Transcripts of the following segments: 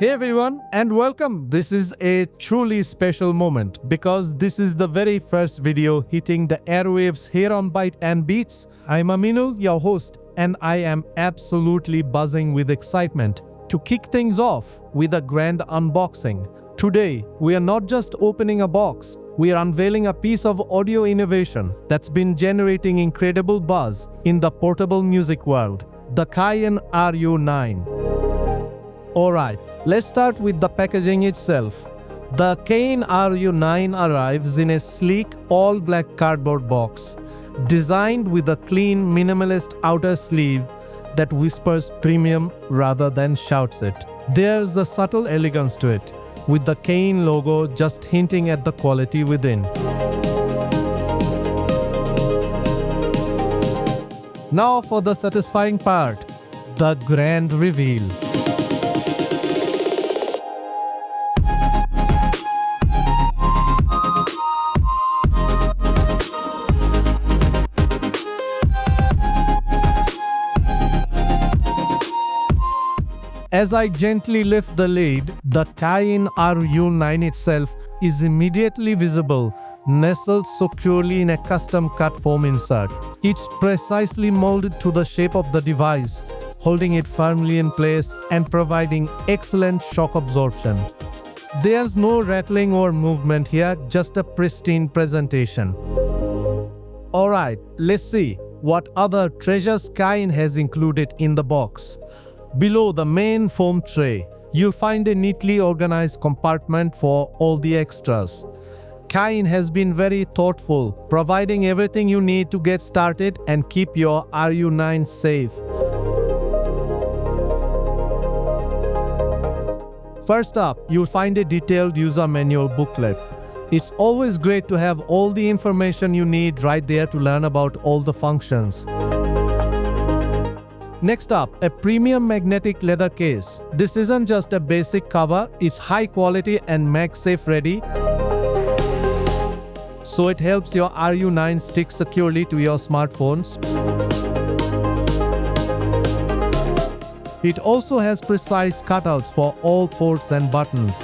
Hey everyone and welcome. This is a truly special moment because this is the very first video hitting the airwaves here on Byte and Beats. I'm Aminul, your host, and I am absolutely buzzing with excitement to kick things off with a grand unboxing. Today, we are not just opening a box, we are unveiling a piece of audio innovation that's been generating incredible buzz in the portable music world, the Cayin RU9. Alright, let's start with the packaging itself. The Cayin RU9 arrives in a sleek, all-black cardboard box, designed with a clean, minimalist outer sleeve that whispers premium rather than shouts it. There's a subtle elegance to it, with the Cayin logo just hinting at the quality within. Now for the satisfying part, the grand reveal. As I gently lift the lid, the Cayin RU9 itself is immediately visible, nestled securely in a custom-cut foam insert. It's precisely molded to the shape of the device, holding it firmly in place and providing excellent shock absorption. There's no rattling or movement here, just a pristine presentation. Alright, let's see what other treasures Cayin has included in the box. Below the main foam tray, you'll find a neatly organized compartment for all the extras. Cayin has been very thoughtful, providing everything you need to get started and keep your RU9 safe. First up, you'll find a detailed user manual booklet. It's always great to have all the information you need right there to learn about all the functions. Next up, a premium magnetic leather case. This isn't just a basic cover, it's high quality and MagSafe ready, so it helps your RU9 stick securely to your smartphones. It also has precise cutouts for all ports and buttons.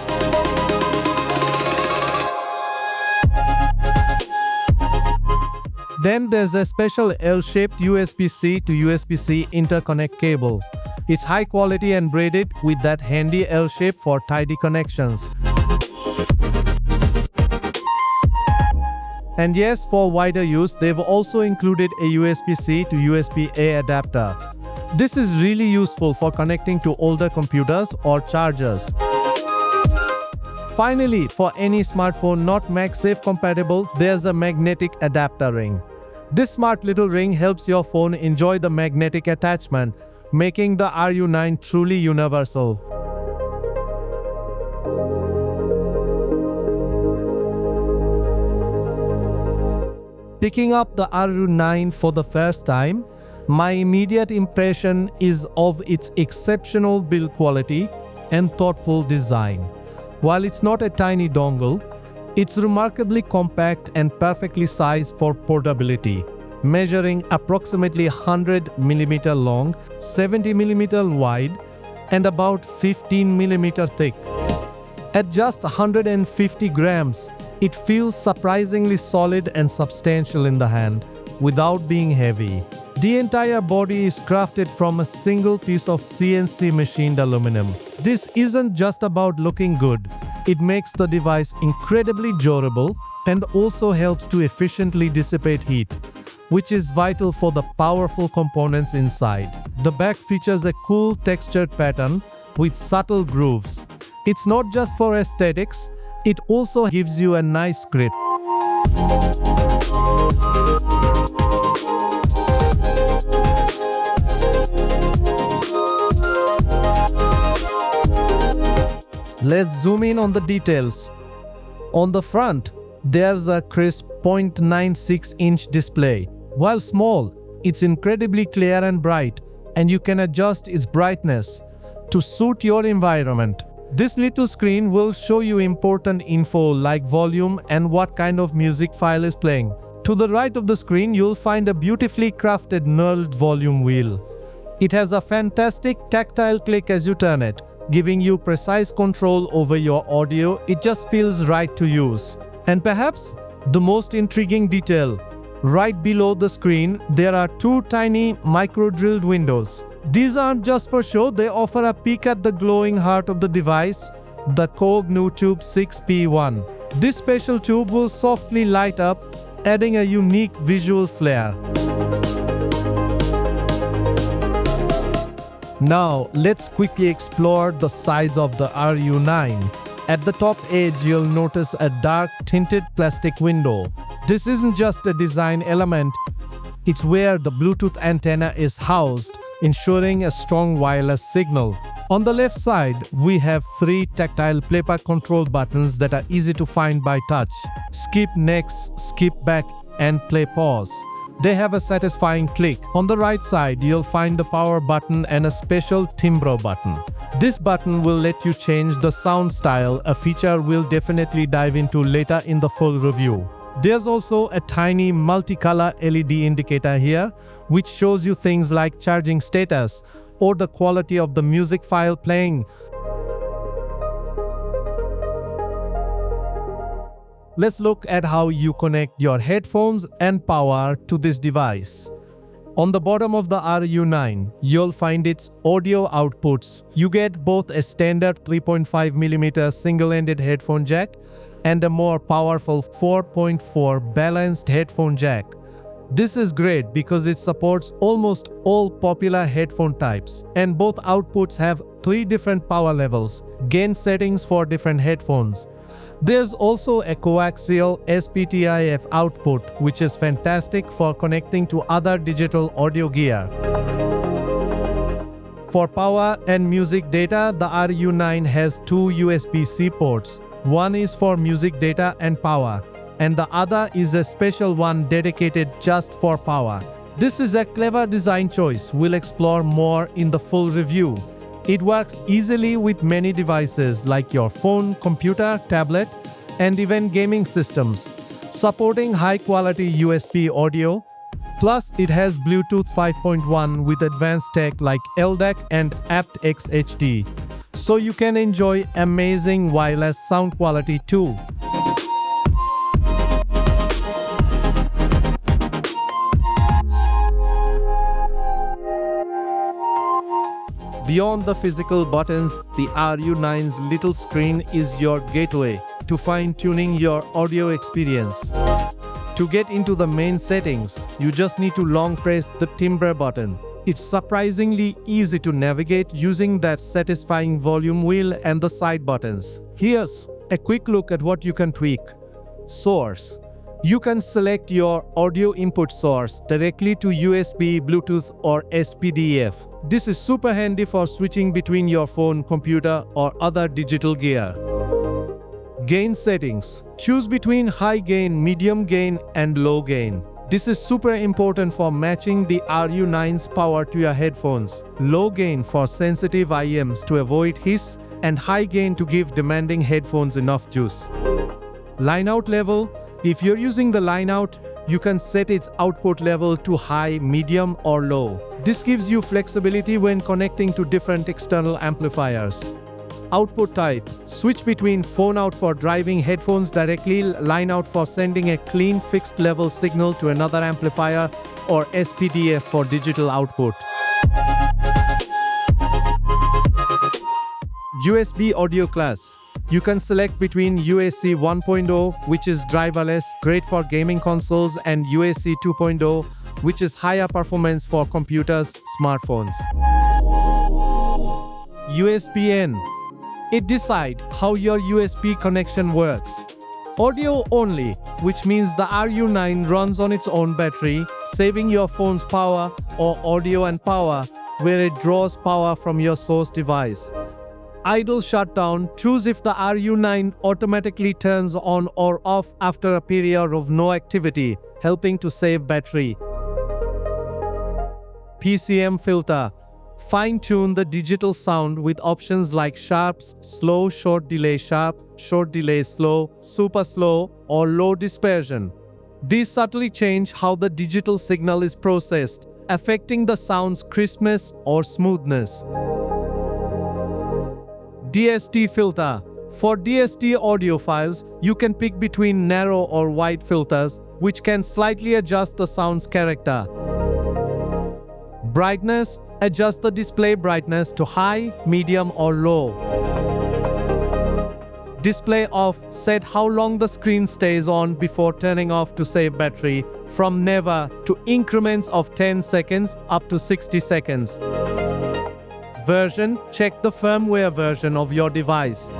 Then there's a special L-shaped USB-C to USB-C interconnect cable. It's high quality and braided with that handy L shape for tidy connections. And yes, for wider use, they've also included a USB-C to USB-A adapter. This is really useful for connecting to older computers or chargers. Finally, for any smartphone not MagSafe compatible, there's a magnetic adapter ring. This smart little ring helps your phone enjoy the magnetic attachment, making the RU9 truly universal. Picking up the RU9 for the first time, my immediate impression is of its exceptional build quality and thoughtful design. While it's not a tiny dongle, it's remarkably compact and perfectly sized for portability, measuring approximately 100mm long, 70mm wide, and about 15mm thick. At just 150 grams, it feels surprisingly solid and substantial in the hand, without being heavy. The entire body is crafted from a single piece of CNC machined aluminum. This isn't just about looking good. It makes the device incredibly durable and also helps to efficiently dissipate heat, which is vital for the powerful components inside. The back features a cool textured pattern with subtle grooves. It's not just for aesthetics, it also gives you a nice grip. Let's zoom in on the details. On the front, there's a crisp 0.96-inch display. While small, it's incredibly clear and bright, and you can adjust its brightness to suit your environment. This little screen will show you important info like volume and what kind of music file is playing. To the right of the screen, you'll find a beautifully crafted knurled volume wheel. It has a fantastic tactile click as you turn it, giving you precise control over your audio. It just feels right to use. And perhaps the most intriguing detail, right below the screen, there are two tiny micro-drilled windows. These aren't just for show, they offer a peek at the glowing heart of the device, the Korg Nu Tube 6P1. This special tube will softly light up, adding a unique visual flair. Now, let's quickly explore the sides of the RU9. At the top edge, you'll notice a dark tinted plastic window. This isn't just a design element, it's where the Bluetooth antenna is housed, ensuring a strong wireless signal. On the left side, we have 3 tactile playback control buttons that are easy to find by touch. Skip next, skip back, and play pause. They have a satisfying click. On the right side, you'll find the power button and a special timbre button. This button will let you change the sound style, a feature we'll definitely dive into later in the full review. There's also a tiny multicolor LED indicator here, which shows you things like charging status or the quality of the music file playing. Let's look at how you connect your headphones and power to this device. On the bottom of the RU9, you'll find its audio outputs. You get both a standard 3.5mm single-ended headphone jack and a more powerful 4.4 balanced headphone jack. This is great because it supports almost all popular headphone types, and both outputs have 3 different power levels, gain settings for different headphones. There's also a coaxial SPDIF output, which is fantastic for connecting to other digital audio gear. For power and music data, the RU9 has 2 USB-C ports. One is for music data and power, and the other is a special one dedicated just for power. This is a clever design choice. We'll explore more in the full review. It works easily with many devices like your phone, computer, tablet, and even gaming systems, supporting high-quality USB audio. Plus, it has Bluetooth 5.1 with advanced tech like LDAC and aptX HD, so you can enjoy amazing wireless sound quality too. Beyond the physical buttons, the RU9's little screen is your gateway to fine-tuning your audio experience. To get into the main settings, you just need to long press the timbre button. It's surprisingly easy to navigate using that satisfying volume wheel and the side buttons. Here's a quick look at what you can tweak. Source. You can select your audio input source directly to USB, Bluetooth, or SPDIF. This is super handy for switching between your phone, computer, or other digital gear. Gain settings. Choose between high gain, medium gain, and low gain. This is super important for matching the RU9's power to your headphones. Low gain for sensitive IEMs to avoid hiss, and high gain to give demanding headphones enough juice. Line out level. If you're using the line out, you can set its output level to high, medium, or low. This gives you flexibility when connecting to different external amplifiers. Output type. Switch between phone out for driving headphones directly, line out for sending a clean fixed level signal to another amplifier, or SPDIF for digital output. USB audio class. You can select between UAC 1.0, which is driverless, great for gaming consoles, and UAC 2.0, which is higher performance for computers, smartphones. USB-N. It decides how your USB connection works. Audio only, which means the RU9 runs on its own battery, saving your phone's power, or audio and power, where it draws power from your source device. Idle shutdown. Choose if the RU9 automatically turns on or off after a period of no activity, helping to save battery. PCM filter. Fine-tune the digital sound with options like sharps, slow, short delay sharp, short delay slow, super slow, or low dispersion. These subtly change how the digital signal is processed, affecting the sound's crispness or smoothness. DST filter. For DST audiophiles, you can pick between narrow or wide filters, which can slightly adjust the sound's character. Brightness. Adjust the display brightness to high, medium or low. Display off. Set how long the screen stays on before turning off to save battery, from never to increments of 10 seconds up to 60 seconds. Version. Check the firmware version of your device.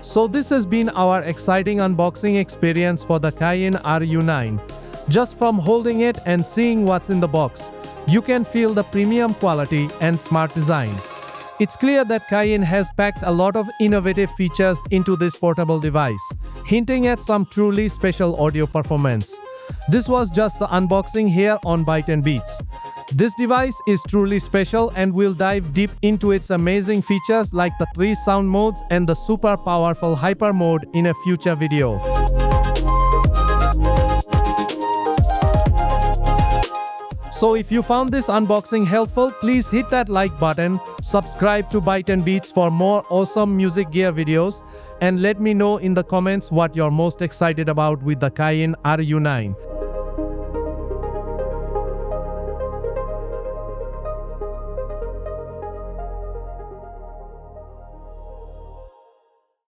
So this has been our exciting unboxing experience for the Cayin RU9. Just from holding it and seeing what's in the box, you can feel the premium quality and smart design. It's clear that Cayin has packed a lot of innovative features into this portable device, hinting at some truly special audio performance. This was just the unboxing here on Byte and Beats. This device is truly special and we'll dive deep into its amazing features like the 3 sound modes and the super powerful hyper mode in a future video. So if you found this unboxing helpful, please hit that like button, subscribe to Byte and Beats for more awesome music gear videos, and let me know in the comments what you're most excited about with the Cayin RU9.